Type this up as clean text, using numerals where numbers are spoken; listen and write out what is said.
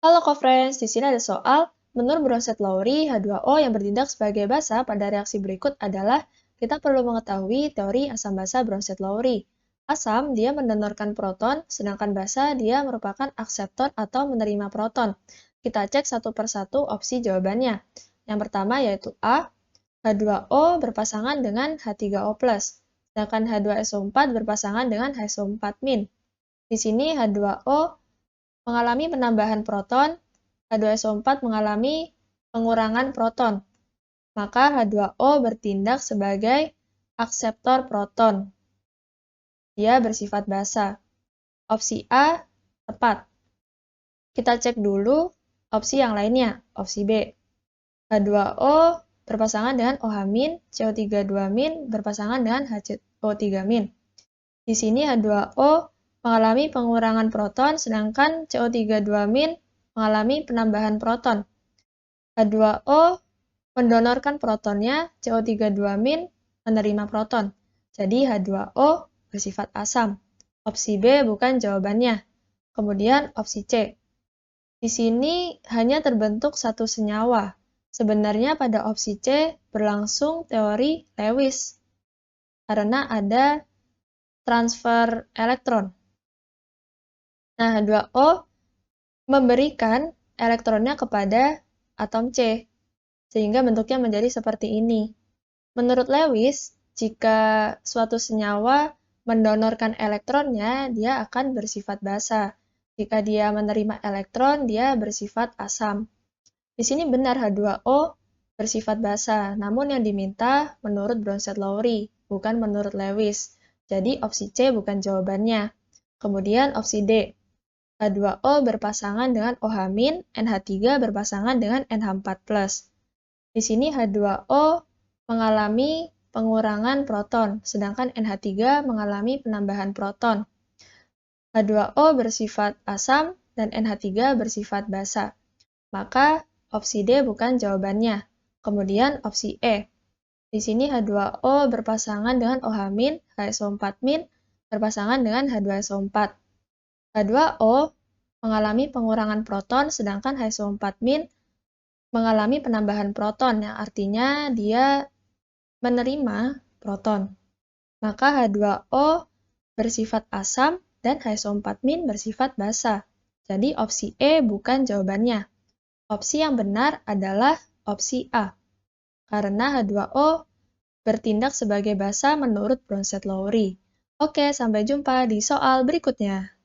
Halo co-friends, di sini ada soal. Menurut Bronsted-Lowry, H2O yang bertindak sebagai basa pada reaksi berikut adalah kita perlu mengetahui teori asam basa Bronsted-Lowry. Asam, dia mendonorkan proton, sedangkan basa, dia merupakan akseptor atau menerima proton. Kita cek satu persatu opsi jawabannya. Yang pertama yaitu A, H2O berpasangan dengan H3O+, sedangkan H2SO4 berpasangan dengan HSO4-. Di sini H2O mengalami penambahan proton, H2SO4 mengalami pengurangan proton. Maka H2O bertindak sebagai akseptor proton. Dia bersifat basa. Opsi A tepat. Kita cek dulu opsi yang lainnya. Opsi B. H2O berpasangan dengan OH-, CO32- berpasangan dengan HCO3-. Di sini H2O mengalami pengurangan proton, sedangkan CO32- mengalami penambahan proton. H2O mendonorkan protonnya, CO32- menerima proton. Jadi H2O bersifat asam. Opsi B bukan jawabannya. Kemudian opsi C. Di sini hanya terbentuk satu senyawa. Sebenarnya pada opsi C berlangsung teori Lewis. Karena ada transfer elektron. Nah, H2O memberikan elektronnya kepada atom C, sehingga bentuknya menjadi seperti ini. Menurut Lewis, jika suatu senyawa mendonorkan elektronnya, dia akan bersifat basa. Jika dia menerima elektron, dia bersifat asam. Di sini benar H2O bersifat basa, namun yang diminta menurut Bronsted-Lowry, bukan menurut Lewis. Jadi opsi C bukan jawabannya. Kemudian opsi D. H2O berpasangan dengan OH-, NH3 berpasangan dengan NH4+. Di sini H2O mengalami pengurangan proton, sedangkan NH3 mengalami penambahan proton. H2O bersifat asam dan NH3 bersifat basa. Maka opsi D bukan jawabannya. Kemudian opsi E. Di sini H2O berpasangan dengan OH-, HSO4- berpasangan dengan H2SO4. H2O mengalami pengurangan proton, sedangkan HSO4- mengalami penambahan proton, yang artinya dia menerima proton. Maka H2O bersifat asam dan HSO4- bersifat basa. Jadi opsi E bukan jawabannya. Opsi yang benar adalah opsi A. Karena H2O bertindak sebagai basa menurut Bronsted-Lowry. Oke, sampai jumpa di soal berikutnya.